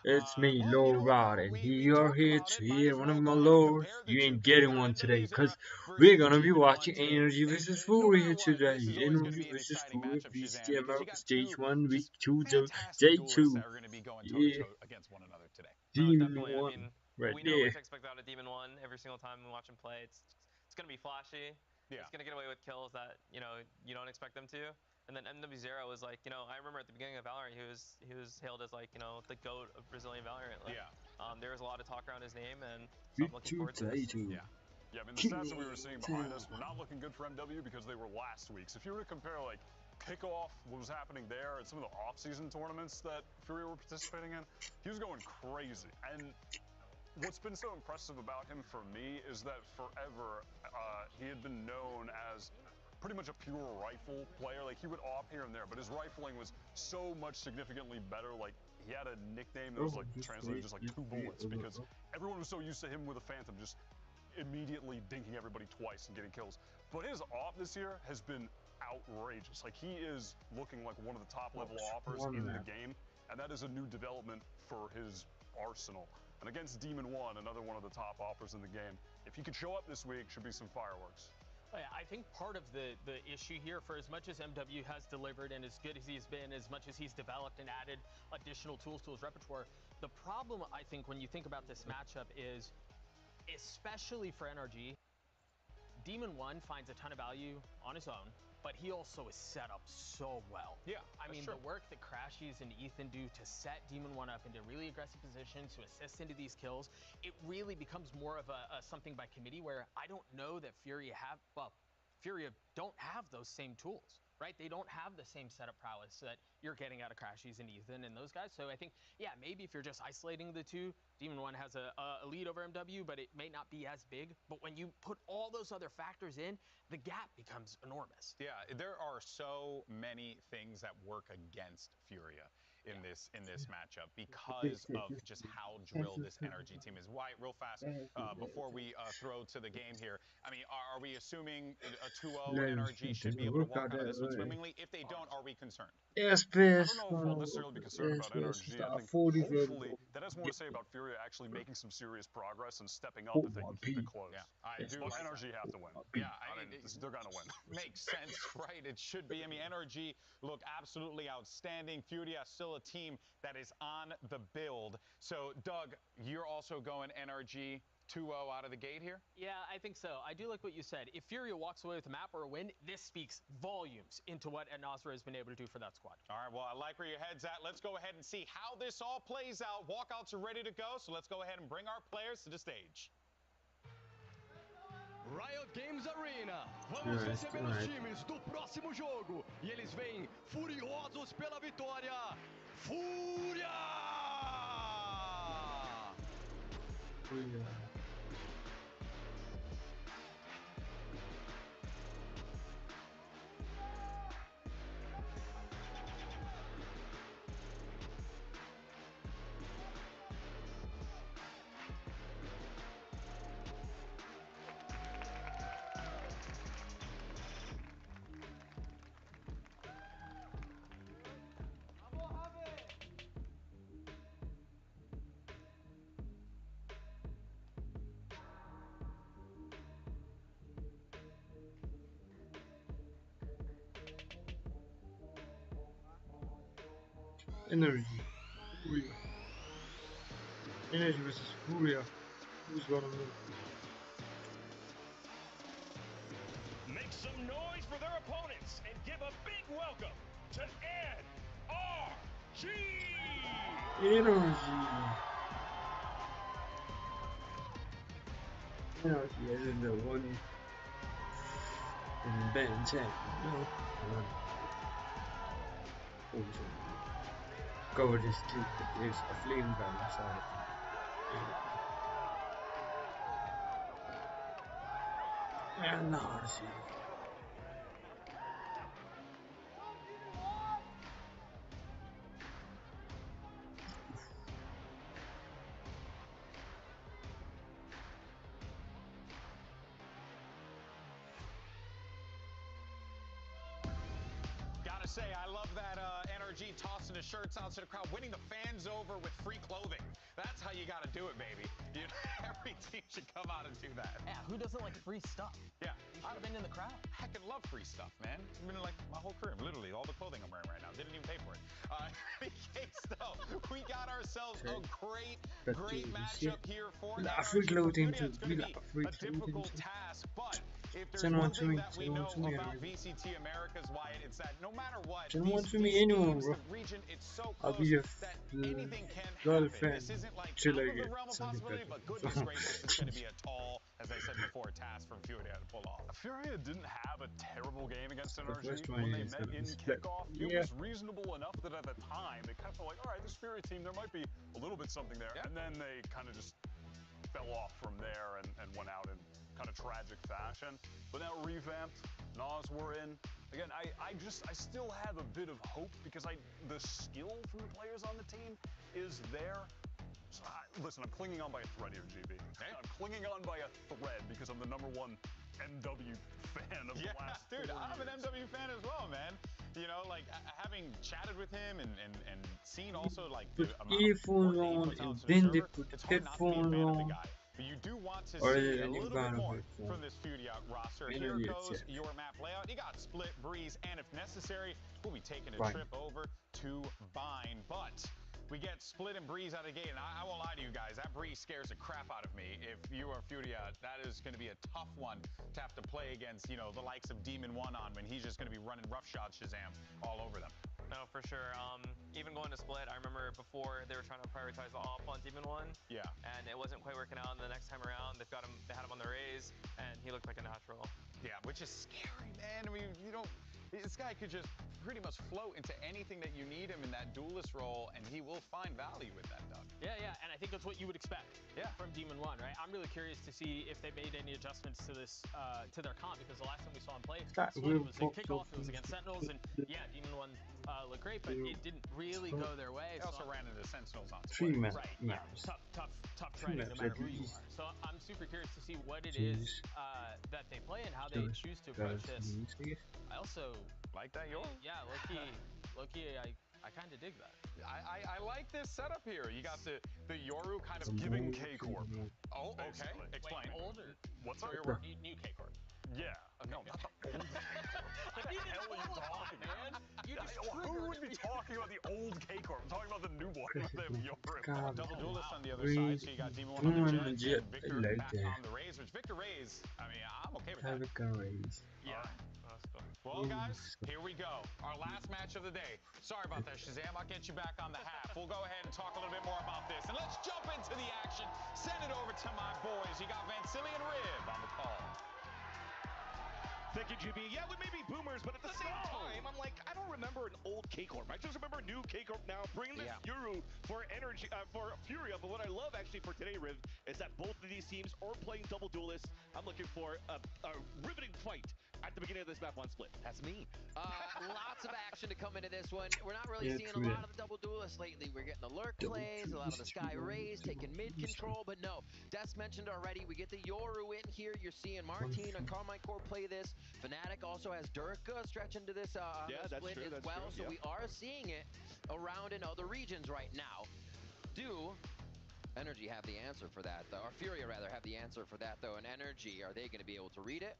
It's me, Well, you know what Lord, though, and we you're talked here about to it. Might hear as one of well my go ahead and lords. compare the You two. ain't getting one today, Vanity cause we're versus gonna be Demon One watching today. NRG And vs no Furia matter what, today. this is always going to NRG be an vs exciting Furia, matchup, VCT Shazam, because you America got Stage two 1, Week just 2, fantastic Day duelists 2. that are going to be going toe to Yeah, toe against one another today. No, Demon definitely. I 1, mean, right we know what there. to expect out of Demon One every single time we watch him play. It's gonna be flashy. Yeah. It's gonna get away with kills that you don't expect them to. And then MW0 was like, I remember at the beginning of Valorant, he was hailed as like the goat of Brazilian Valorant. Like, Yeah. There was a lot of talk around his name, and so I'm Week looking 2, forward to Day this. 2. Yeah. Yeah, I mean, the stats that we were seeing behind us were not looking good for MW because they were last week. So if you were to compare, like, kickoff, what was happening there, and some of the off-season tournaments that Fury were participating in, he was going crazy. And what's been so impressive about him for me is that forever he had been known as pretty much a pure rifle player. Like, he would off here and there, but his rifling was so much significantly better. Like, he had a nickname that was like translated just like 2 bullets because everyone was so used to him with a Phantom just immediately dinking everybody twice and getting kills. But his off this year has been outrageous. Like, he is looking like one of the top level offers in the game, and that is a new development for his arsenal. And against Demon One, another one of the top offers in the game, if he could show up this week, should be some fireworks. I think part of the issue here, for as much as MW has delivered and as good as he's been, as much as he's developed and added additional tools to his repertoire, the problem, I think, when you think about this matchup is, especially for NRG, Demon One finds a ton of value on his own, but he also is set up so well. Yeah, I mean, the work that Crashies and Ethan do to set Demon One up into really aggressive positions, to assist into these kills, it really becomes more of a something by committee where I don't know that Furia don't have those same tools, right? They don't have the same setup prowess that you're getting out of Crashies and Ethan and those guys. So I think, yeah, maybe if you're just isolating the two, Demon One has a lead over MW, but it may not be as big. But when you put all those other factors in, the gap becomes enormous. Yeah, there are so many things that work against Furia in this matchup because of just how drilled this NRG team is. Why, real fast, before we throw to the game here, I mean, are we assuming a 2-0 NRG should be able to walk out of this one swimmingly? If they don't, are we concerned? I Aspas, don't know if I'll necessarily be concerned about NRG. I think hopefully that has more to say about Furia actually making some serious progress and stepping up if they can keep it close. Yeah, I do. But NRG have to win. Yeah, I mean, they're gonna win. Makes sense, right? It should be. I mean, NRG look absolutely outstanding. Furia still a team that is on the build. So, Doug, you're also going NRG 2-0 out of the gate here? Yeah, I think so. I do like what you said. If Furia walks away with a map or a win, this speaks volumes into what Nasra has been able to do for that squad. All right, well, I like where your head's at. Let's go ahead and see how this all plays out. Walkouts are ready to go, so let's go ahead and bring our players to the stage. Riot Games Arena. Vamos receber os times do próximo jogo. E eles vêm furiosos pela vitória. Fúria! NRG. Furia. NRG vs Furia. Who's gonna win? Make some noise for their opponents and give a big welcome to NRG! NRG. NRG is the one in Ben 10. No. Go with this dude. There's a flame gun inside. NRG. Gotta say, I love that NRG tossing his shirts out to the crowd, winning the fans over with free clothing. That's how you got to do it, baby. You know, every team should come out and do that. Yeah, who doesn't like free stuff? Yeah. You should have been in the crowd. I can love free stuff, man. I've been like my whole career, literally all the clothing I'm wearing right now. Didn't even pay for it. In case though, we got ourselves a great matchup here for free clothing too. It's going to be a difficult task, but if there's Send one one to thing me. that we Send one know to me, about Henry. VCT Americas, Wyatt, it's that no matter what, Send one to these me, anyone, games, bro. the region, it's so I'll close be your that anything can happen. girlfriend This isn't like till out I of the get realm of something possibility, better. but goodness gracious, it's going to be a tall, as I said before, task from Furia to pull off. Furia didn't have a terrible game against The NRG. first one When they is met in split. kickoff, it was reasonable enough that at the time, it kind of felt like, all right, this Furia team, there might be a little bit something there. Yeah. And then they kind of just fell off from there and went out in kind of tragic fashion. But now revamped, Nas were in. Again, I still have a bit of hope because the skill from the players on the team is there. So listen, I'm clinging on by a thread here, GB. Hey. I'm clinging on by a thread because I'm the #1 MW fan of the last 4 dude, years. I'm an MW fan as well, man. You know, like having chatted with him and seen also like the Put amount of earphones work that he on puts out and to the then they server, put it's hard not to be a headphones fan of the on. guy. But you do want to Or see a any little kind bit of more headphone. from this Furia roster. Energy Here is goes check. your map layout. You got Split, Breeze, and if necessary, we'll be taking a Bind. trip over to Bind. But we get Split and Breeze out of the gate, and I won't lie to you guys, that Breeze scares the crap out of me. If you are Furia, that is going to be a tough one to have to play against, you know, the likes of Demon 1 on when he's just going to be running roughshod Shazam all over them. No, for sure. Even going to Split, I remember before they were trying to prioritize the off on Demon 1. Yeah. And it wasn't quite working out. And the next time around, they had him on the Raze, and he looked like a natural. Yeah, which is scary, man. I mean, this guy could just pretty much float into anything that you need him in that duelist role, and he will find value with that, Doug. Yeah, and I think that's what you would expect from Demon 1, right? I'm really curious to see if they made any adjustments to this, to their comp, because the last time we saw him play, That Split will was in pop kickoff, off it was against Sentinels, and yeah, Demon 1 looked great, but it didn't really go their way. They also ran into Sentinels on Three Split. maps. Right, yeah, tough training no matter who you are. So I'm super curious to see what it is that they play and how they choose to approach this. I also Like that, Yor? yeah, low-key, I kind of dig that. I like this setup here. You got the Yoru kind of Giving K-Corp. Oh, okay. Basically. Explain. Wait, old or What's So up? you're new K-Corp? Yeah. No, not the old K-Corp. What the hell are you talking about? You just Who would be talking about the old K-Corp? I'm talking about the new one with them Yoru. God. Double duelist on the other Raze, side, so you got Demon 1 on the Jet, and Victor I like back that. on the Raze, which Victor Raze, I mean, I'm okay with that. Have a raise. Yeah. That's cool. Well, guys, here we go. Our last match of the day. Sorry about that, Shazam. I'll get you back on the half. We'll go ahead and talk a little bit more about this. And let's jump into the action. Send it over to my boys. You got Vancilli and Rib on the call. Thank you, GB. Yeah, we may be boomers, but at the same time, I'm like, I don't remember an old K-Corp. I just remember new K-Corp now, bringing this Yoru for energy, for Furia. But what I love actually for today, Riv, is that both of these teams are playing double duelists. I'm looking for a riveting fight at the beginning of this map on Split. That's me. Lots of action to come into this one. We're not really seeing a lot of the double duelists lately. We're getting the lurk plays, a lot of the Sky Rays, taking mid control, but no. Des mentioned already, we get the Yoru in here. You're seeing Martin and Carmine Core play this. Fnatic also has Durka stretch into this Split as well, so we are seeing it around in other regions right now. Do NRG have the answer for that, though? Or Furia, rather, have the answer for that, though? And NRG, are they going to be able to read it?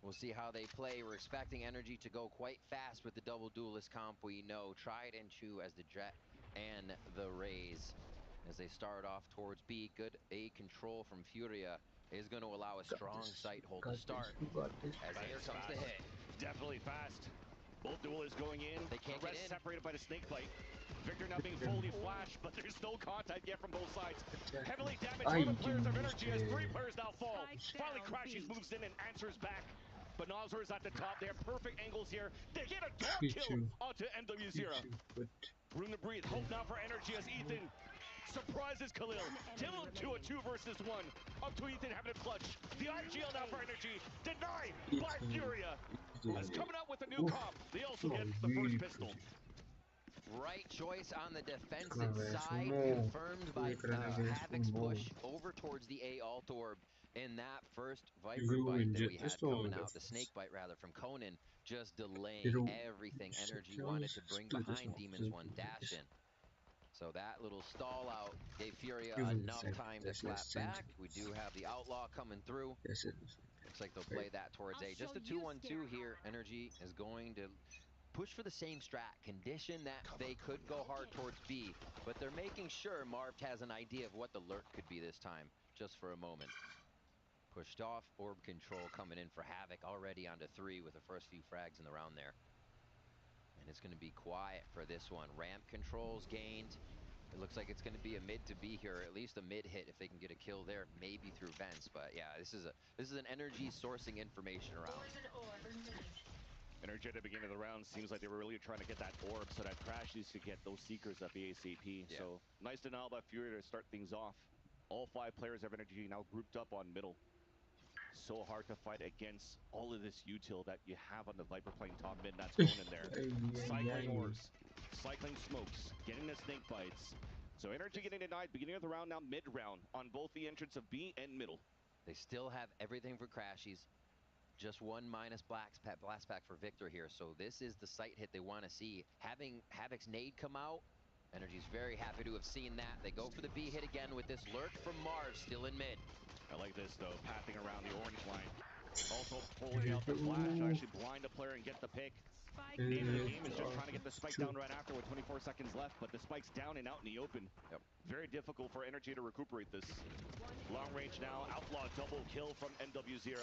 We'll see how they play. We're expecting NRG to go quite fast with the double duelist comp. We know Tried and True as the Jet and the Raze. As they start off towards B, good A control from Furia is going to allow a strong sight hold to start. As here comes the hit. Definitely fast. Both duelists going in. They can't the get rest in. separated by the snake bite. Victor now being fully flashed, but there's no contact yet from both sides. Heavily damaged. One of the players of energy as 3 players now fall. Finally crashes, moves in and answers back. But Nazar is at the top. They have perfect angles here. They get a dog kill onto MW0. Room to breathe. Hope now for energy as Ethan surprises Khalil. Till him to a 2 versus 1. Up to Ethan having a clutch. The IGL now for energy. Denied by Furia. Is coming out with a new comp. They also get the first pistol. Right choice on the defensive side, confirmed by Havoc's push over towards the A alt orb. in that first Viper bite that we had coming out, the snake bite rather, from Conan, just delaying everything NRG wanted to bring behind Demon's One dash in. So that little stall out gave Furia enough time to clap back. We do have the Outlaw coming through. Looks like they'll play that towards A. Just a 2-1-2 here. NRG is going to push for the same strat, condition that they could go hard towards B, but they're making sure Marv has an idea of what the lurk could be this time, just for a moment. Pushed off, orb control coming in for Havoc, already onto 3 with the first few frags in the round there. And it's going to be quiet for this one. Ramp controls gained. It looks like it's going to be a mid to B here, or at least a mid hit if they can get a kill there, maybe through vents. But yeah, this is an NRG sourcing information round. NRG at the beginning of the round seems like they were really trying to get that orb so that Crashies could get those Seekers up ASAP. Yeah. So nice to know about Fury to start things off. All 5 players of NRG now grouped up on middle. So hard to fight against all of this util that you have on the Viper playing top mid. That's going in there. Cycling orbs, cycling smokes, getting the snake bites. So NRG getting denied beginning of the round, now mid round on both the entrance of B and middle. They still have everything for Crashies. Just 1 minus blast pack for Victor here. So this is the sight hit they want to see. Having Havoc's nade come out, NRG's very happy to have seen that. They go for the B hit again with this lurk from Marv, still in mid. I like this though, pathing around the orange line. Also pulling out the flash to actually blind a player and get the pick. Name of the game is just trying to get the spike down right after with 24 seconds left, but the spike's down and out in the open. Yep. Very difficult for NRG to recuperate this. Long range now, Outlaw double kill from NW0.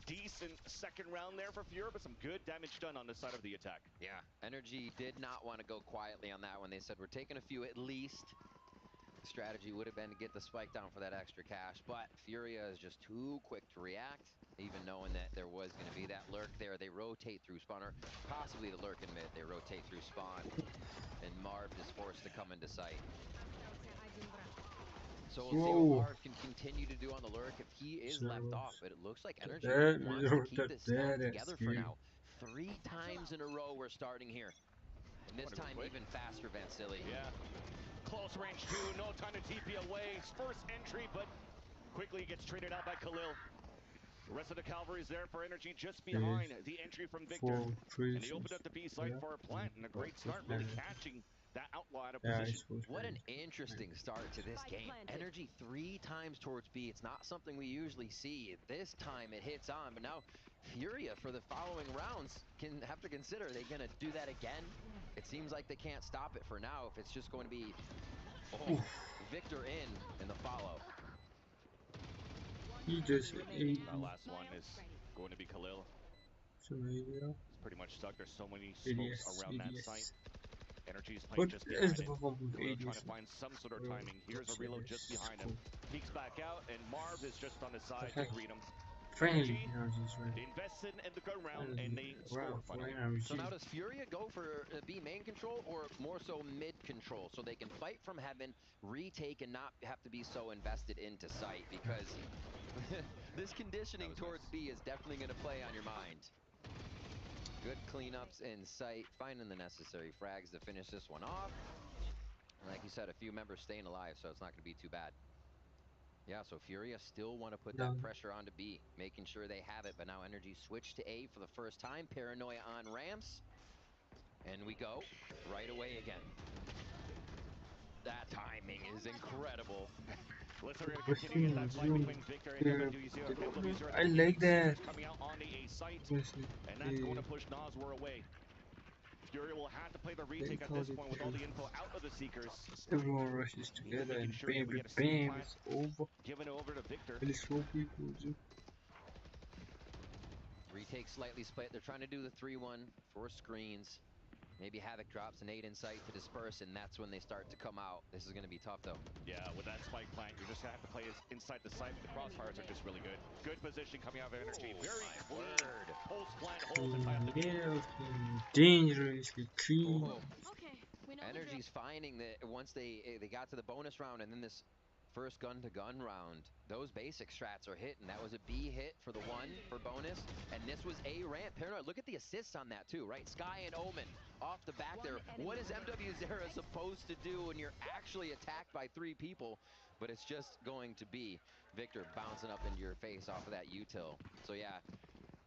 Decent second round there for Fury, but some good damage done on the side of the attack. Yeah, NRG did not want to go quietly on that one. They said, we're taking a few at least. The strategy would have been to get the spike down for that extra cash, but Furia is just too quick to react, even knowing that there was going to be that lurk there. They rotate through spawn, or possibly the lurk in mid. They rotate through spawn, and Marv is forced to come into sight. So we'll see what Marv can continue to do on the lurk if he is left off, but it looks like NRG wants to keep this stack together for now. 3 times in a row we're starting here. And this time even faster, Vansili. Yeah. Close range 2, no time to TP away. First entry, but quickly gets traded out by Khalil. The rest of the cavalry is there for NRG just behind the entry from Victor. And he opened up the B side for a plant, and a great start, really catching that Outlaw out of position. What an interesting start to this game. NRG 3 times towards B. It's not something we usually see. This time it hits on, but now Furia for the following rounds can have to consider, are they going to do that again? It seems like they can't stop it for now if it's just going to be Victor in the follow. He just ate. The last one is going to be Khalil. It's pretty much stuck. There's so many smokes around that site. NRG is playing just behind it. Khalil trying to find some sort of timing. Here's a reload just behind him. Peeks back out, and Marv is just on the side to greet him. NRG invested in the go round, and they score finally. So now does Furia go for B main control, or more so mid control, so they can fight from heaven, retake, and not have to be so invested into sight? Because this conditioning towards B is definitely going to play on your mind. Good cleanups in sight, finding the necessary frags to finish this one off. And like you said, a few members staying alive, so it's not going to be too bad. Yeah, so Furia still want to put that pressure onto B, making sure they have it, but now NRG switch to A for the first time. Paranoia on ramps. And we go right away again. That timing is incredible. I like that. Coming out on the A site, and that's going to push Nazwar away. Fury will have to play the retake at this point with all the info out of the Seekers. Everyone rushes together and bam, bam, it's over. Giving it over to Victor. Really slow people do. Retake slightly split. They're trying to do the 3-1 for screens. Maybe Havoc drops an 8 in sight to disperse, and that's when they start to come out. This is going to be tough, though. Yeah, with that spike plant, you're just going to have to play inside the site. The crossfires are just really good. Good position coming out of NRG. Very clean post plant hold inside the game. Dangerously clean. NRG's finding that once they got to the bonus round, and then this first gun-to-gun round, those basic strats are hitting. That was a B hit for the 1 for bonus, and this was a ramp. Paranoid, look at the assists on that too, right? Sky and Omen off the back there. What is MW Zera supposed to do when you're actually attacked by 3 people? But it's just going to be Victor bouncing up into your face off of that util. So yeah,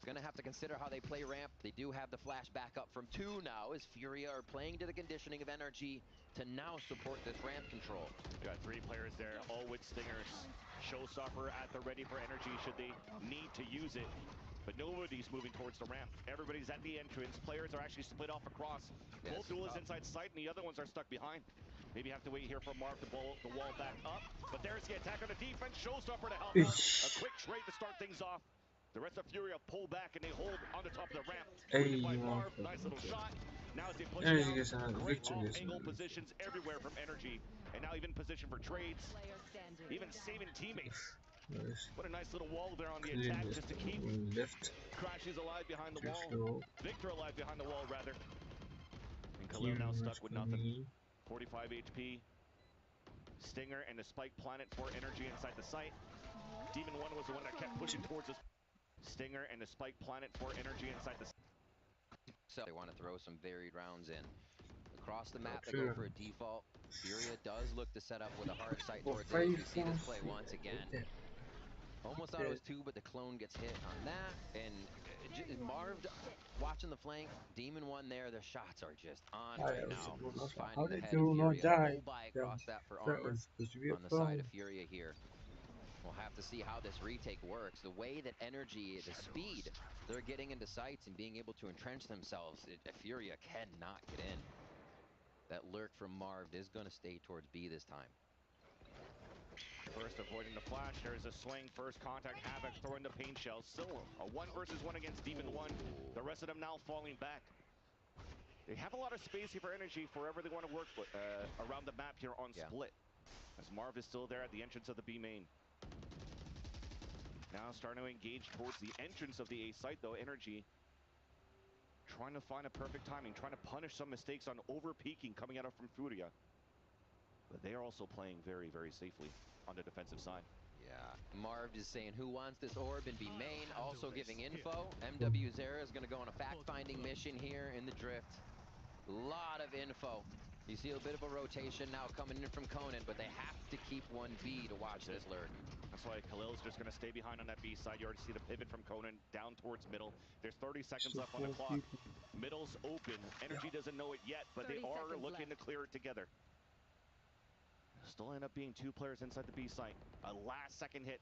gonna have to consider how they play ramp. They do have the flash back up from 2 now, as Furia are playing to the conditioning of NRG to now support this ramp control. We got 3 players there, all with stingers. Showstopper at the ready for energy should they need to use it. But nobody's moving towards the ramp. Everybody's at the entrance. Players are actually split off across. Both duelists inside sight, and the other ones are stuck behind. Maybe have to wait here for Marv to blow the wall back up. But there's the attack on the defense. Showstopper to help out. A quick trade to start things off. The rest of Furia pull back and they hold on the top of the ramp. Waited by Marv. Nice little shot. Now as they push down, great off-angle positions everywhere from Energy. And now even position for trades. Even saving teammates. What a nice little wall there on the attack just to keep Crashes alive behind the wall. Victor alive behind the wall, rather. And Khalil now stuck with nothing. 45 HP. Stinger and the Spike Planet for Energy inside the site. Demon 1 was the one that kept pushing towards us. Stinger and the Spike Planet for Energy inside the site. So they want to throw some varied rounds in. Across the map, they go for a default. Furia does look to set up with a hard sight towards A. You see this play once again. Almost thought it was 2, but the clone gets hit on that. And Marv watching the flank. Demon 1 there. Their shots are just on right now. How Finding the did head you of not Furia. die? Full buy across that for armor on the side of Furia here. We'll have to see how this retake works. The way that Energy, the speed they're getting into sites and being able to entrench themselves, Furia cannot get in. That lurk from Marv is going to stay towards B this time. First avoiding the flash, there's a swing, first contact, Havoc throwing the pain shells. Still a 1 versus 1 against Demon 1. The rest of them now falling back. They have a lot of space here for Energy for wherever they want to work around the map here on Split. As Marv is still there at the entrance of the B main. Now starting to engage towards the entrance of the A site though. Energy trying to find a perfect timing, trying to punish some mistakes on over-peaking coming out of from Furia. But they are also playing very, very safely on the defensive side. Yeah, Marv is saying who wants this orb and be main, also giving info. MW Zera is going to go on a fact-finding mission here in the drift. Lot of info. You see a bit of a rotation now coming in from Conan, but they have to keep 1B to watch this lurk. That's why Khalil's just going to stay behind on that B side. You already see the pivot from Conan down towards middle. There's 30 seconds left on the clock. Middle's open. Energy doesn't know it yet, but they are looking to clear it together. Still end up being 2 players inside the B site. A last-second hit,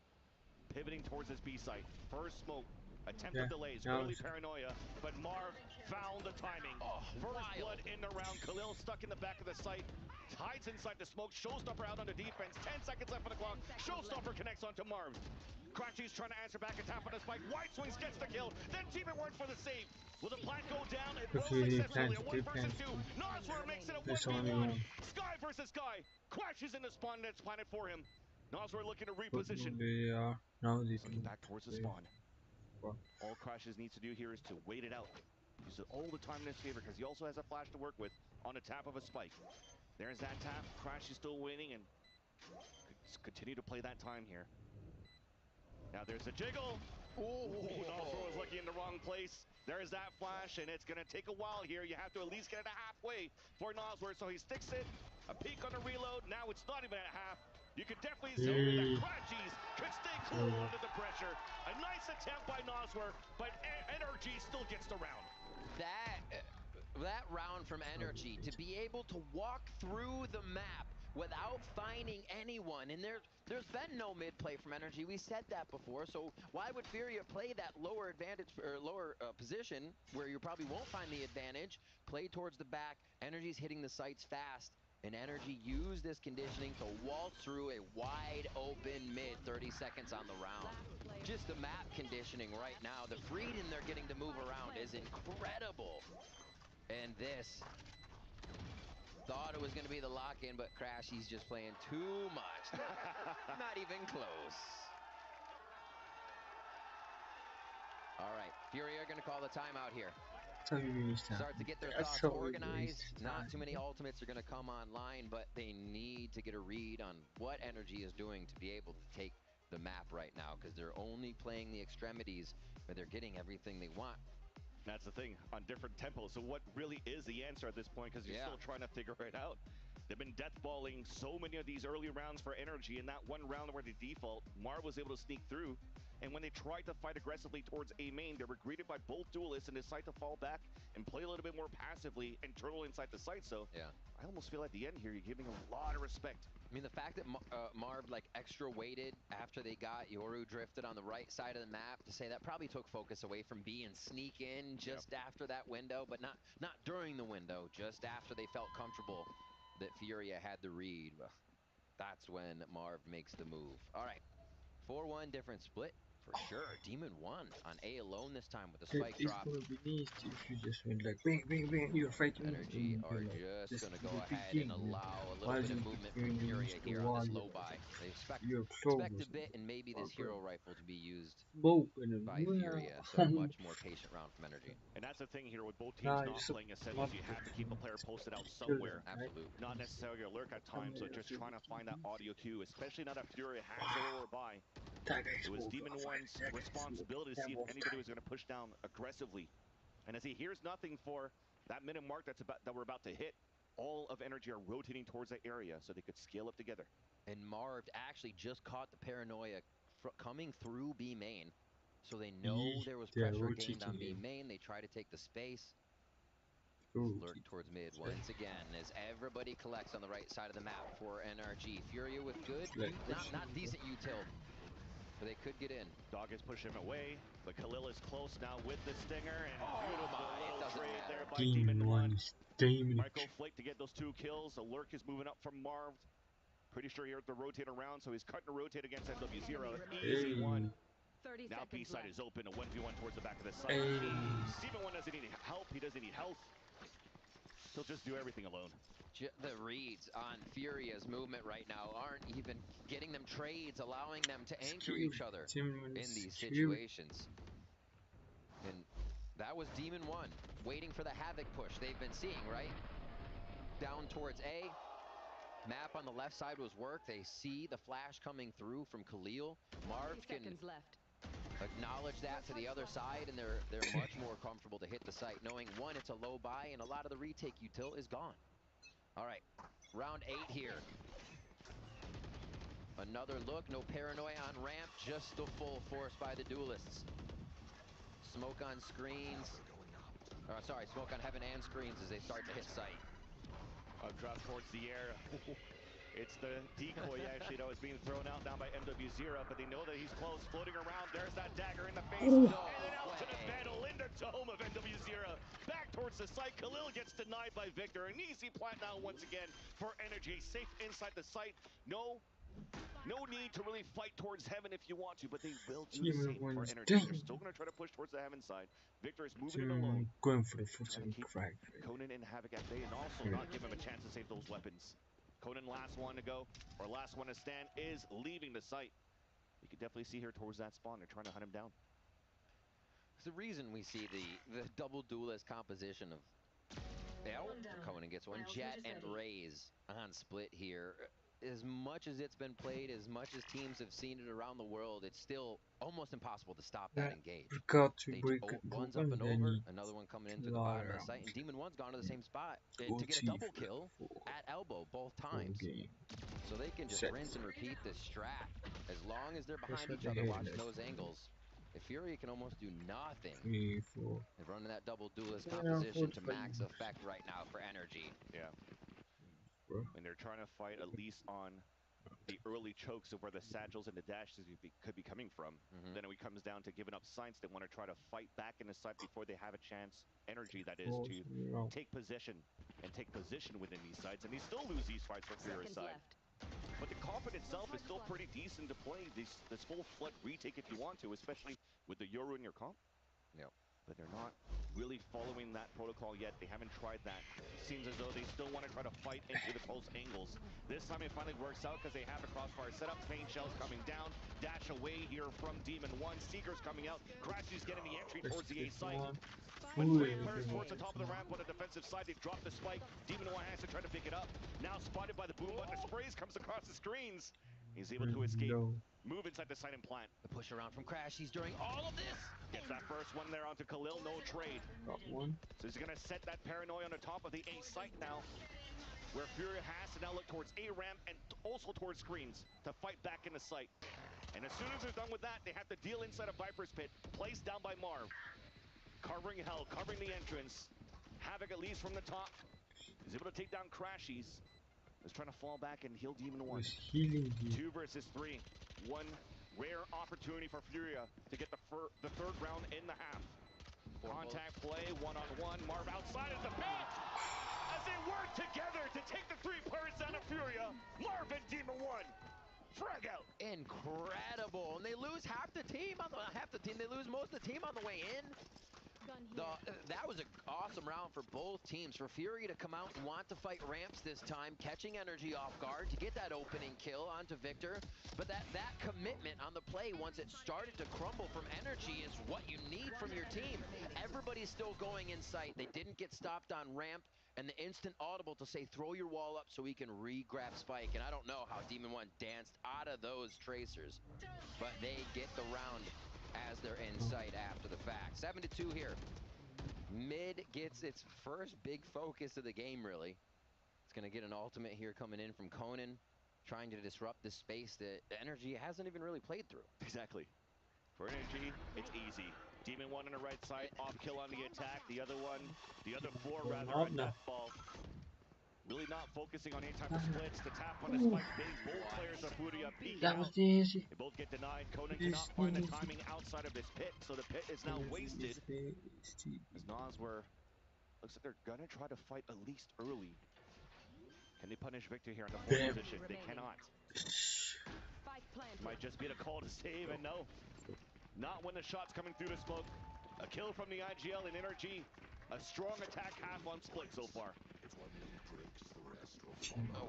pivoting towards this B site. First smoke, attempted delays, early paranoia, but Marv found the timing. First blood in the round. Khalil stuck in the back of the site. Hides inside the smoke. Showstopper out on the defense. 10 seconds left on the clock. Showstopper connects onto Marv. Crashy's trying to answer back, a tap on the spike. White Swings gets the kill. Then Team It works for the save. Will the plant go down? It will successfully. A 1 versus 2. Noswer makes it a 1v1. Sky versus Sky. Crashes in the spawn. That's planet for him. Noswer looking to reposition. Looking back towards the spawn. All Crashes needs to do here is to wait it out. Use all the time in his favor because he also has a flash to work with on the tap of a spike. There's that tap. Crash is still waiting and continue to play that time here. Now there's a jiggle. Noswer was lucky in the wrong place. There's that flash, and it's going to take a while here. You have to at least get it halfway for Noswer, so he sticks it. A peek on the reload. Now it's not even at half. You can definitely see that Crashies could stay cool under the pressure. A nice attempt by Noswer, but NRG still gets the round. That round from Energy, to be able to walk through the map without finding anyone, and there's been no mid play from Energy. We said that before, so why would Furia play that lower advantage or lower position where you probably won't find the advantage? Play towards the back. Energy's hitting the sights fast, and Energy used this conditioning to waltz through a wide open mid. 30 seconds on the round. Just the map conditioning right now, the freedom they're getting to move around is incredible. And this, thought it was going to be the lock-in, but Crashy's just playing too much. Not even close. All right, Furia are going to call the timeout here. start to get their thoughts organized. Not too many ultimates are going to come online, but they need to get a read on what NRG is doing to be able to take the map right now, because they're only playing the extremities, but they're getting everything they want. That's the thing, on different tempos. So what really is the answer at this point? Because you're still trying to figure it out. They've been deathballing so many of these early rounds for NRG. In that one round where they default, Marv was able to sneak through. And when they tried to fight aggressively towards A main, they were greeted by both duelists and decided to fall back and play a little bit more passively and turtle inside the site. So I almost feel at the end here, you're giving a lot of respect. I mean, the fact that Marv like extra weighted after they got Yoru drifted on the right side of the map, to say that probably took focus away from B and sneak in just after that window, but not during the window, just after they felt comfortable that Furia had the read. That's when Marv makes the move. All right, 4-1 different split. For sure, Demon won on A alone this time with the spike drop. It's gonna be nice if you just went like bang, bang, bang, you're fighting. NRG are just gonna go ahead and allow a little bit of movement from Furia here on this low buy. They expect a bit and maybe this hero rifle to be used by Furia, so much more patient round from NRG. And that's the thing here with both teams not playing assemblies. You have to keep a player posted out somewhere. Absolutely. Not necessarily a lurk at times, but just trying to find that audio cue, especially now that Furia has the lower buy. It was Demon One's responsibility to see if anybody was going to push down aggressively. And as he hears nothing for that minute mark that we're about to hit, all of NRG are rotating towards that area so they could scale up together. And Marv actually just caught the paranoia coming through B main. So they know there was pressure gained on B main. They try to take the space. Lurk towards mid once again as everybody collects on the right side of the map for NRG. Furia with good, not decent util. But they could get in. Dog is pushing him away, but Khalil is close now with the stinger, and beautiful little trade there by Demon One. Michael Flake to get those 2 kills. A lurk is moving up from Marv. Pretty sure you're at the rotate around, so he's cutting a rotate against NW0. Easy one. Now B side is open, a 1v1 towards the back of the site. Demon One doesn't need help, he doesn't need health. He'll just do everything alone. The reads on Furia's movement right now aren't even getting them trades, allowing them to anchor each other in these situations. And that was Demon One waiting for the Havoc push they've been seeing, right? Down towards A. Map on the left side was work. They see the flash coming through from Khalil. Marv can acknowledge that to the other side, and they're much more comfortable to hit the site, knowing one, it's a low buy, and a lot of the retake util is gone. All right, round 8 here. Another look, no paranoia on ramp, just the full force by the duelists. Smoke on screens. Sorry, smoke on heaven and screens as they start to hit site. Drop towards the air. It's the decoy actually that was being thrown out down by MW0, but they know that he's close, floating around. There's that dagger in the face. And then out to the metal, in the dome of MW0. Back towards the site. Khalil gets denied by Victor. An easy plant down once again for NRG. Safe inside the site. No need to really fight towards heaven if you want to, but they will do the same for NRG. They're still going to try to push towards the heaven side. Victor is moving it alone. Going for the first crack. Conan and Havoc at bay, and also not give him a chance to save those weapons. Conan, last one to go, or last one to stand, is leaving the site. You can definitely see here towards that spawn. They're trying to hunt him down. It's the reason we see the double duelist composition of Conan gets one. Jet and Raze on split here. As much as it's been played, as much as teams have seen it around the world, it's still almost impossible to stop that engage. One's up and over, another one coming into the bottom of the site, and Demon One's gone to the same spot to get a double kill at elbow both times. So they can just rinse and repeat this strat as long as they're behind each other watching those angles. If Fury can almost do nothing. They're running that double duelist composition to max effect right now for NRG. Yeah. And they're trying to fight at least on the early chokes of where the satchels and the dashes could be coming from. Then it comes down to giving up sights. They want to try to fight back in the site before they have a chance. Energy, that is, to take possession and take position within these sites. And they still lose these fights from Furia's side. But the confidence itself is still pretty decent to play this full flood retake if you want to, especially with the Yoru in your comp. Yep. But they're not really following that protocol yet. They haven't tried that. Seems as though they still want to try to fight into the close angles. This time it finally works out because they have a crossfire setup. Pain shells coming down. Dash away here from Demon 1. Seekers coming out. Crashy's getting the entry towards the A site. When three players towards the top of the ramp on the defensive side, they drop the spike. Demon 1 has to try to pick it up. Now spotted by the boom button. The sprays comes across the screens. He's able to escape. Move inside the site and plant. The push around from Crashies during all of this. Gets that first one there onto Khalil. No trade. Got one. So he's going to set that paranoia on the top of the A site now, where Furia has to now look towards A ramp and also towards screens to fight back in the site. And as soon as they're done with that, they have to deal inside a Viper's Pit, placed down by Marv. Covering hell, covering the entrance. Havoc at least from the top. He's able to take down Crashies. He's trying to fall back and heal Demon 1. Healing you. 2 versus 3. One rare opportunity for Furia to get the third round in the half. Contact play, one-on-one. Marv outside of the pit as they work together to take the 3 players down of Furia. Marv and Demon 1. Frag out. Incredible. And they lose half the team they lose most of the team on the way in. That was an awesome round for both teams. For Fury to come out and want to fight ramps this time, catching NRG off guard to get that opening kill onto Victor. But that commitment on the play once it started to crumble from NRG is what you need from your team. Everybody's still going in sight. They didn't get stopped on ramp. And the instant audible to say, throw your wall up so we can re-grab Spike. And I don't know how Demon 1 danced out of those tracers. But they get the round as they're in sight after the fact. 7-2 here. Mid gets its first big focus of the game, really. It's going to get an ultimate here coming in from Conan, trying to disrupt this space that NRG hasn't even really played through. Exactly. For NRG, it's easy. Demon 1 on the right side, off kill on the attack. The other 4 rather, a death ball. Really not focusing on any type of splits. The tap on the spike base. Both players are Furia peeking That out. was easy. They both get denied. Conan cannot find the timing outside of his pit, so the pit is now wasted. As Nas looks like they're gonna try to fight at least early. Can they punish Victor here in the 4th position? They cannot. Might just be the call to save, and no. Not when the shot's coming through the smoke. A kill from the IGL and NRG. A strong attack half on split so far.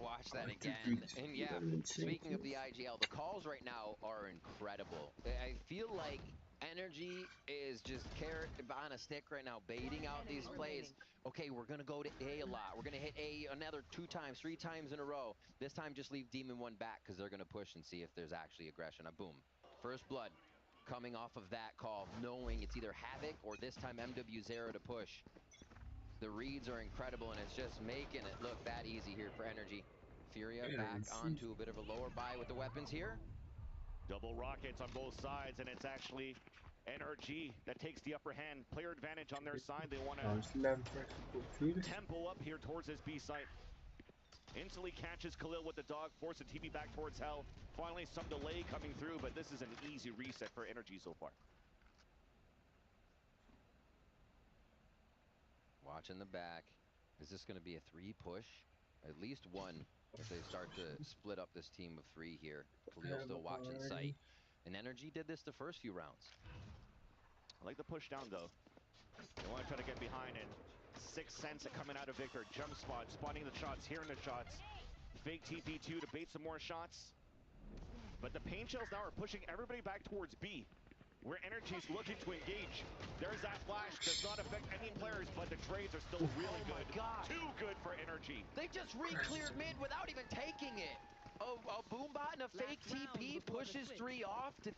Watch that again. And yeah, speaking of the IGL, the calls right now are incredible. I feel like NRG is just carrot on a stick right now, baiting out these plays. Okay, we're going to go to A a lot. We're going to hit A another 2 times, 3 times in a row. This time, just leave Demon 1 back because they're going to push and see if there's actually aggression. Boom. First blood coming off of that call, knowing it's either Havoc or this time MW0 to push. The reads are incredible, and it's just making it look that easy here for NRG. Furia back onto a bit of a lower buy with the weapons here. Double rockets on both sides, and it's actually NRG that takes the upper hand. Player advantage on their side. They want to tempo up here towards this B site. Instantly catches Khalil with the dog, force the TV back towards hell. Finally, some delay coming through, but this is an easy reset for NRG so far. Watching the back. Is this going to be a 3 push? At least 1 if they start to split up this team of 3 here. Khalil still watching sight. And NRG did this the first few rounds. I like the push down, though. They want to try to get behind it. 6th sense coming out of Victor. Jump spot, spotting the shots, hearing the shots. Fake TP2 to bait some more shots. But the pain shells now are pushing everybody back towards B, where NRG's looking to engage. There's that flash. Does not affect any players, but the trades are still really good. Too good for NRG. They just re-cleared mid without even taking it. A boombot and a fake TP pushes 3 off to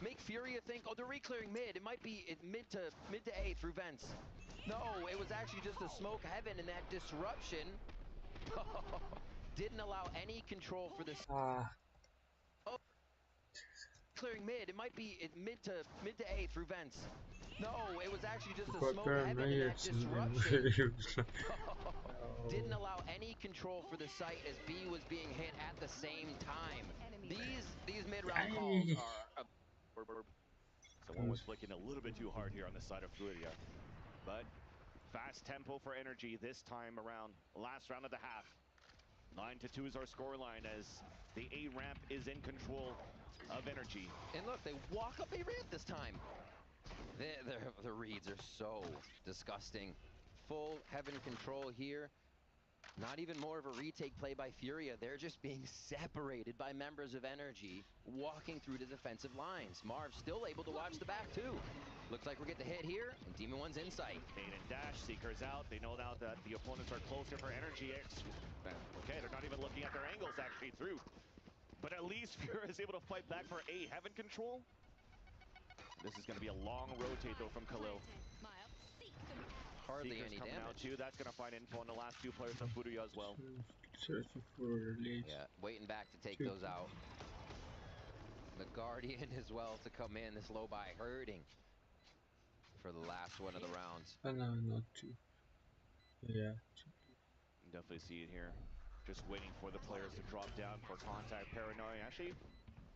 make Furia think, oh, they're re-clearing mid. It might be mid to A through vents. No, it was actually just a smoke heaven, and that disruption didn't allow any control for this. Clearing mid. It might be mid to A through vents. No, it was actually just a smoke heaven, and that disruption didn't allow any control for the site as B was being hit at the same time. These mid-round calls are. Someone was flicking a little bit too hard here on the side of Furia, but fast tempo for NRG this time around. Last round of the half. 9-2 is our scoreline as the A ramp is in control of NRG. And look, they walk up A ramp this time. The reads are so disgusting. Full heaven control here. Not even more of a retake play by Furia. They're just being separated by members of NRG, walking through the defensive lines. Marv still able to watch the back too. Looks like we're getting the hit here, and Demon One's in sight. Bait and dash, Seeker's out. They know now that the opponents are closer for NRG. Okay, they're not even looking at their angles actually through. But at least Furia is able to fight back for a heaven control. This is going to be a long rotate though from Khalil. Hardly Seeker's any coming damage. out too. That's going to find info on the last two players from Furia as well. Searching for leads. Yeah, waiting back to take those out. The Guardian as well to come in. This low buy hurting for the last one of the rounds. Oh no, not two. Yeah. You definitely see it here. Just waiting for the players to drop down for contact. Paranoia actually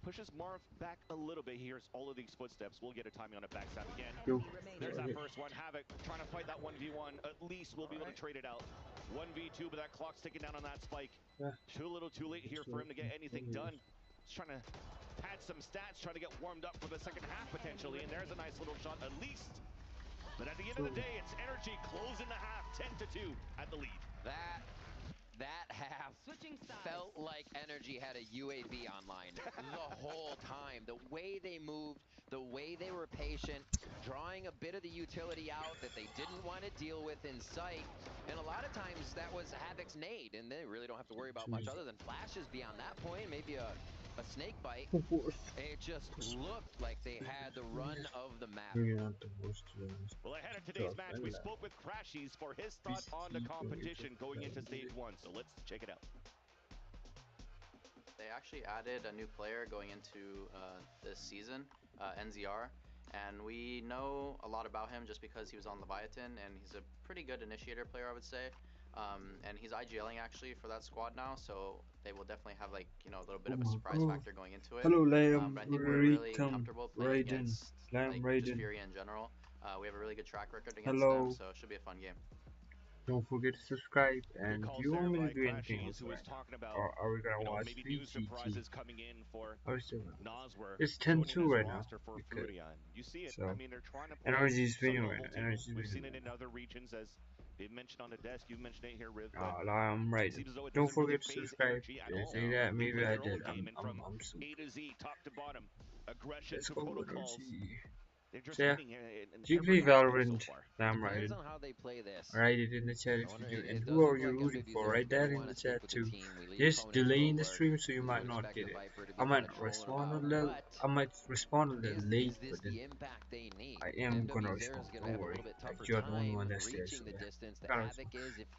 pushes Marv back a little bit. He hears all of these footsteps. We'll get a timing on the backstab again. Yo. There's that first one. Havoc trying to fight that 1v1. At least we'll be able to trade it out. 1v2, but that clock's ticking down on that spike. Yeah. Too little, too late here for him to get anything done. He's trying to pad some stats, trying to get warmed up for the second half potentially. And there's a nice little shot at least. But at the end of the day, it's NRG closing the half 10-2 at the lead. That half felt like NRG had a UAV online the whole time. The way they moved, the way they were patient, drawing a bit of the utility out that they didn't want to deal with in sight. And a lot of times that was Havoc's nade, and they really don't have to worry about much other than flashes beyond that point. Maybe a snake bite. It just looked like they had the run of the map. Well, ahead of today's match, we spoke with Crashies for his thought on the competition going into stage 1. So let's check it out. They actually added a new player going into this season, NZR, and we know a lot about him just because he was on Leviathan, and he's a pretty good initiator player, I would say. And he's IGLing actually for that squad now, so they will definitely have, like, you know, a little bit of a surprise factor going into it. Hello, Liam. But I think we're really comfortable playing against just Fury in general. We have a really good track record against them, so it should be a fun game. Don't forget to subscribe, and do you want me to do anything else right now? Or are we gonna watch VCT? Coming in for It's 10-2 right now. You see it. So, I mean, they're trying to play NRG's winning right now. We've seen it in other regions, as they've mentioned on the desk. You've mentioned it here, Riv. I'm right. Don't forget to subscribe. Did I say that? Maybe I did. I'm super. A to Z, top to bottom, aggression Let's to go, protocols. So yeah, do you play VAlorant? I'm right. Depends on how they play this. Write it in the chat if you do. And who are you rooting for? Write that in the chat too. There's delay in the stream, so you might not get it. I might respond a little. I might respond a little late, but then I am gonna respond. Don't worry. Like, you're the only one that's there, so yeah.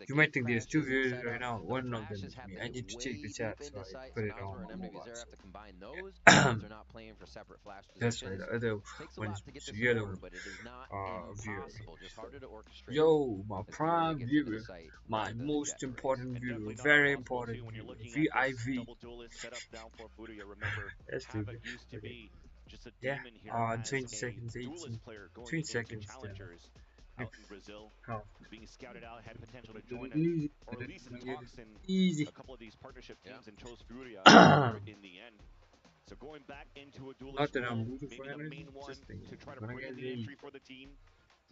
You might think there's two viewers right now. One of them is me. I need to check the chat, so I put it on my mobile. That's right. The other one's the other viewer. Yo, my prime viewer, my most important viewer, very important viewer, VIV. That's stupid. Okay. Yeah, 20 seconds, 18, 20 seconds then. How? Being scouted out, had potential to join Easy. or at least in talks in Easy. a couple of these partnership teams and chose Furia in the end. So going back into a duelist Not that I'm role, rooting maybe for the NRG, main one just thinking. to try to Gonna bring in get the entry lead. for the team.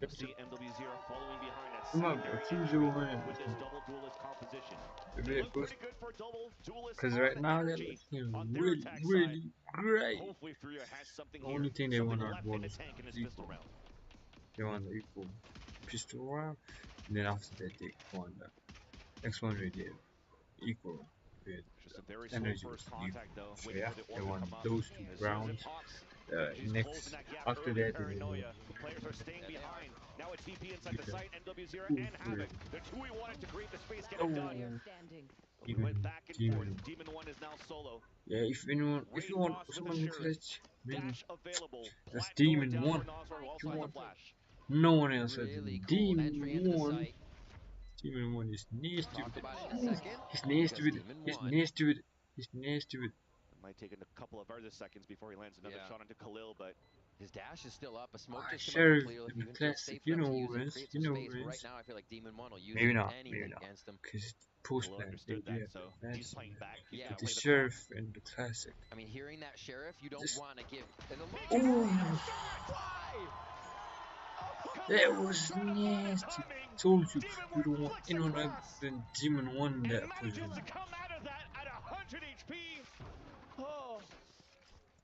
You'll see MW0 following behind that Come on, secondary it's entry usual winning. with this double duelist composition. A They bit look pretty good for double duelist because on right now they're energy looking on their really, attack really side. great. Hopefully Furia has something The here, only thing they something want on left in the bonus tank in this is pistol equal. round. They want the equal pistol round, and then after that they want the next one we did equal with Just a very energy slow with first contact equal. though. So Waiting yeah, for the they order to want come up. those two As soon as it rounds. pops, Next after that, then they want players are staying behind. Now it's DP inside the site, NW0 Ooh, and Havoc. The two we wanted to create the space get Oh, it done. We went back and forth. Demon 1 is now solo. Yeah, if you want someone to clutch, then Dash available. that's Plat going Demon down 1. for Noswar, who also You has want a flash. no one else has Really cool Demon entry into the 1. site. Demon 1 is nasty Talk with it. about it in a second. He's nasty with it. Demon He's 1. nasty with it. He's nasty with it. It might take a couple of other seconds before he lands another shot onto Khalil, but his dash is still up. A smoke just came Sheriff, up. If the even feels classic. safe You enough know to use who it, wins. create You some know space. who Right wins. now, I feel like Demon 1 will use Maybe it not. anything Maybe not. against him. Because post Khalil plan, understood they that, have so the he's playing back. He's Yeah. gonna the play the Sheriff and the classic. I mean, hearing that Sheriff, you don't Just- want to give. And the Oh! That was nasty. Told you, you don't want anyone other than Demon 1 in that position.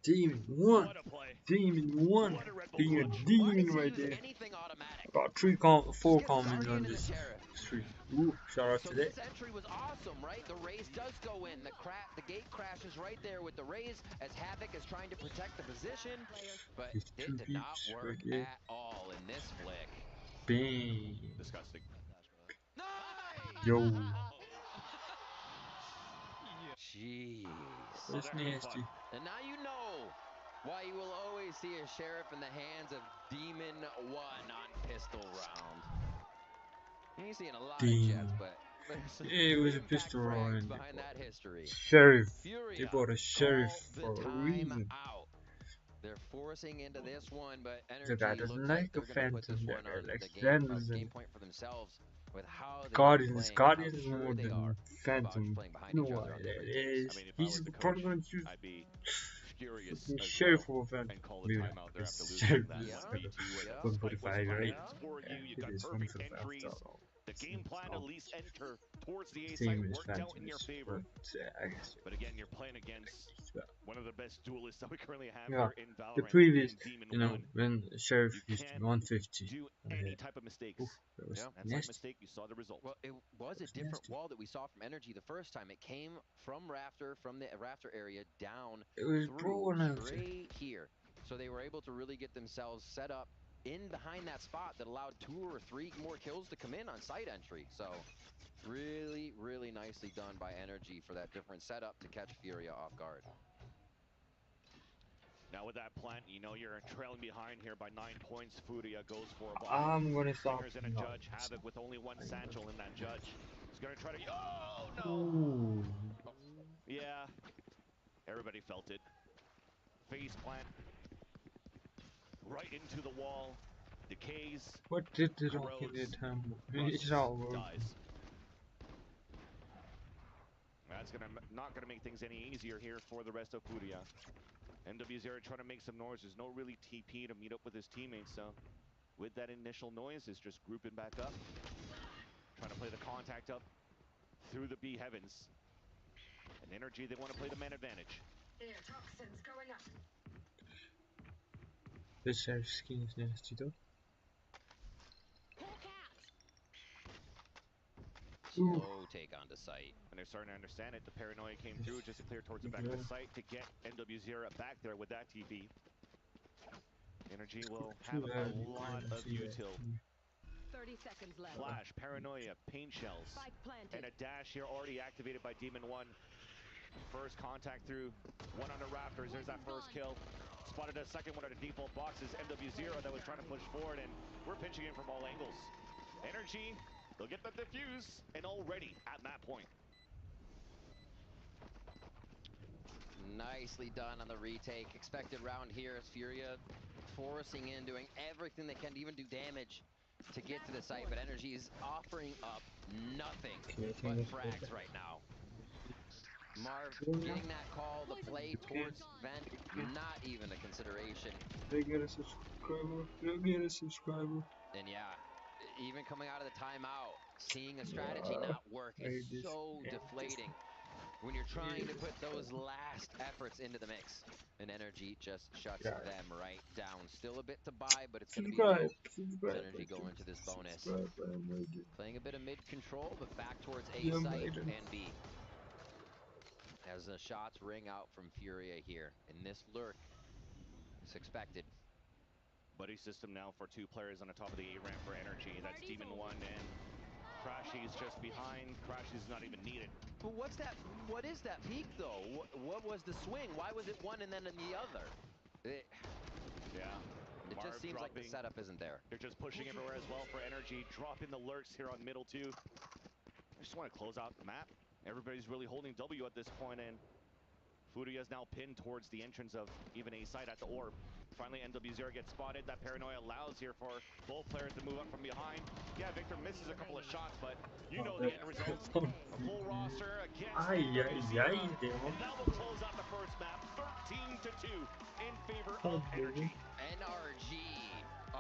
Demon 1. Demon 1. Being a demon right there. About 4 comments on this stream. Ooh, shout out to that. This entry was awesome, right? The raise does go in. The gate crashes right there with the raise as Havoc is trying to protect the position, but it did not work at all in this flick. Bang. Disgusting. Yo. Jeez. That's nasty. And now you know why you will always see a sheriff in the hands of Demon 1 on pistol round. You're seeing a lot of jets, but yeah, it was a pistol round behind that history. Sheriff. Furia They bought a sheriff for a reason. Out. They're forcing into this one, but The guy NRG doesn't looks like they're a going to put phantom. this one on Like the game point for themselves with how they Guardians. playing, Guardians how more sure they than are Phantom. behind You know each why other on that different teams. is. I mean, if I He's was the probably coach, going to choose I'd be furious fucking as sheriff well over Phantom. and call a Maybe timeout not, there because after sheriff losing is that kind of VT. 145, right? For you, you It got is perfect 145 entries. after all. The game plan to at least enter towards the A side Same as worked out Phantom in your is, favor. I guess. But again, you're playing against one of the best duelists that we currently have Yeah, here in Valorant. the previous, Demon you know, 1. when Sheriff You used to be can't 150. do any type of mistakes. Oof, that was Yeah. That's nasty. like mistake. You saw the result. Well, it was a different wall that we saw from NRG the first time. It came from the Rafter area down It was through straight here. So they were able to really get themselves set up in behind that spot that allowed 2 or 3 more kills to come in on site entry. So really, really nicely done by NRG for that different setup to catch Furia off guard. Now with that plant, you know you're trailing behind here by 9 points. Furia goes for a bomb. I'm gonna stop. Fingers in a judge. Havoc with only 1 satchel in that judge. He's gonna try to. Oh no! Ooh. Yeah, everybody felt it. Face plant right into the wall. Decays. What did the rocket hit him? It's all dies. That's not gonna make things any easier here for the rest of Furia. NW0 trying to make some noise. There's no really TP to meet up with his teammates, so with that initial noise, is just grouping back up, trying to play the contact up through the B heavens. And NRG, they want to play the man advantage. Toxins going up. This sheriff skin is nasty though. Slow take onto site. And they're starting to understand it. The paranoia came through just to clear towards the back of the site to get NW0 back there with that TP. NRG will have a lot of util. 30 seconds left. Flash, paranoia, paint shells, and a dash here already activated by Demon 1. First contact through one on the rafters. There's that first kill. Spotted a second one at the default boxes. NW0 that was trying to push forward, and we're pinching in from all angles. NRG, they'll get the defuse, and already at that point. Nicely done on the retake. Expected round here as Furia forcing in, doing everything they can to even do damage to get to the site, but NRG is offering up nothing but frags right now. Marv getting that call to play towards Vent, not even a consideration. They get a subscriber. They'll get a subscriber. And yeah, even coming out of the timeout, seeing a strategy not work is so deflating when you're trying to put those last efforts into the mix. And NRG just shuts them right down. Still a bit to buy, but it's going to be low. NRG go into this bonus. Playing a bit of mid-control, but back towards A site and B. As the shots ring out from Furia here. And this lurk is expected. Buddy system now for 2 players on the top of the A ramp for NRG. That's Demon 1 and Crashy's just behind. Crashy's not even needed. But what's that? What is that peak though? What was the swing? Why was it one and then in the other? It just seems like the setup isn't there. They're just pushing everywhere as well for NRG. Dropping the lurks here on middle 2. I just want to close out the map. Everybody's really holding W at this point, and Furia is now pinned towards the entrance of even A side at the orb. Finally, NW0 gets spotted. That paranoia allows here for both players to move up from behind. Yeah, Victor misses a couple of shots, but you know the end result. A full roster against NW0. And that will close out the first map, 13-2 in favor of NRG. NRG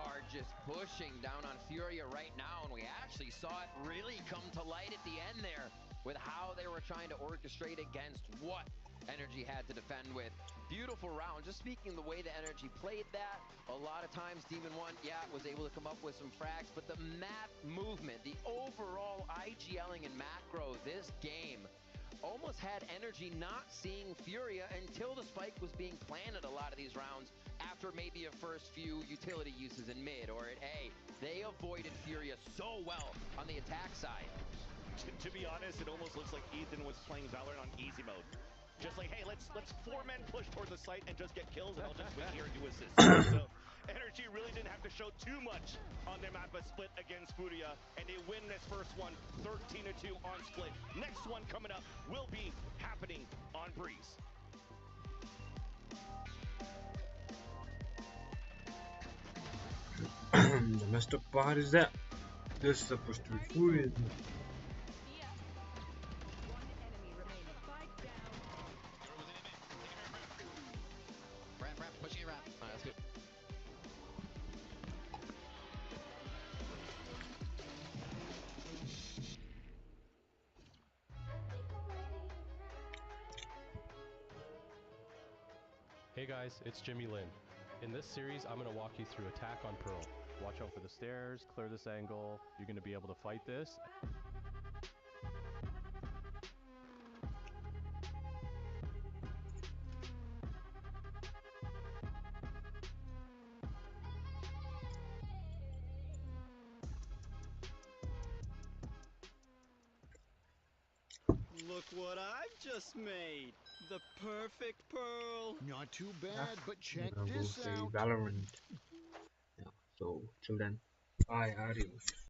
are just pushing down on Furia right now, and we actually saw it really come to light at the end there with how they were trying to orchestrate against what NRG had to defend with. Beautiful round. Just speaking the way the NRG played that, a lot of times Demon 1, yeah, was able to come up with some frags, but the map movement, the overall IGLing and macro this game almost had NRG not seeing Furia until the spike was being planted a lot of these rounds after maybe a first few utility uses in mid or at A. They avoided Furia so well on the attack side. To be honest, it almost looks like Ethan was playing Valorant on easy mode. Just like, hey, let's 4 men push towards the site and just get kills, and I'll just wait here and do assists. So NRG really didn't have to show too much on their map split against Furia, and they win this first one 13-2 on split. Next one coming up will be happening on Breeze. The messed up part is that this is supposed to be Furia. Pushing around. Oh, that's good. Hey guys, it's Jimmy Lin. In this series, I'm going to walk you through attack on Pearl. Watch out for the stairs, clear this angle, you're going to be able to fight this. Look what I've just made. The perfect pearl. Not too bad, but check I'm gonna go this play out. Valorant. Yeah, so till then, bye, adios.